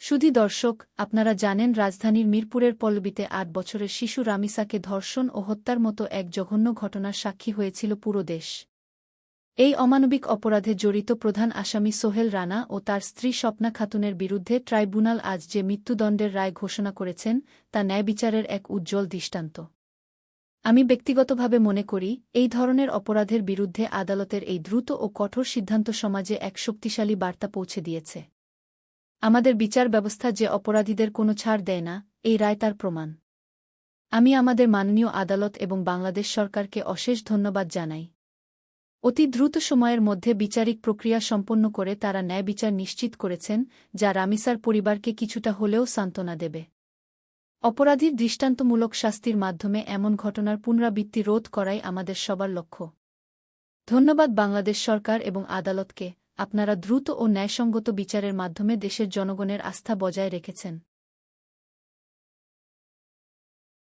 সুধী দর্শক, আপনারা জানেন রাজধানীর মিরপুরের পল্লবীতে ৮ বছরের শিশু রামিসাকে ধর্ষণ ও হত্যার মতো এক জঘন্য ঘটনার সাক্ষী হয়েছিল পুরো দেশ। এই অমানবিক অপরাধে জড়িত প্রধান আসামি সোহেল রানা ও তার স্ত্রী স্বপ্না খাতুনের বিরুদ্ধে ট্রাইব্যুনাল আজ যে মৃত্যুদণ্ডের রায় ঘোষণা করেছেন তা ন্যায়বিচারের এক উজ্জ্বল দৃষ্টান্ত। আমি ব্যক্তিগতভাবে মনে করি, এই ধরনের অপরাধের বিরুদ্ধে আদালতের এই দ্রুত ও কঠোর সিদ্ধান্ত সমাজে এক শক্তিশালী বার্তা পৌঁছে দিয়েছে। আমাদের বিচার ব্যবস্থা যে অপরাধীদের কোনো ছাড় দেয় না, এই রায় তার প্রমাণ। আমি আমাদের মাননীয় আদালত এবং বাংলাদেশ সরকারকে অশেষ ধন্যবাদ জানাই। অতি দ্রুত সময়ের মধ্যে বিচারিক প্রক্রিয়া সম্পন্ন করে তারা ন্যায় বিচার নিশ্চিত করেছেন, যা রামিসার পরিবারকে কিছুটা হলেও সান্ত্বনা দেবে। অপরাধীর দৃষ্টান্তমূলক শাস্তির মাধ্যমে এমন ঘটনার পুনরাবৃত্তি রোধ করাই আমাদের সবার লক্ষ্য। ধন্যবাদ বাংলাদেশ সরকার এবং আদালতকে, আপনারা দ্রুত ও ন্যায়সঙ্গত বিচারের মাধ্যমে দেশের জনগণের আস্থা বজায় রেখেছেন।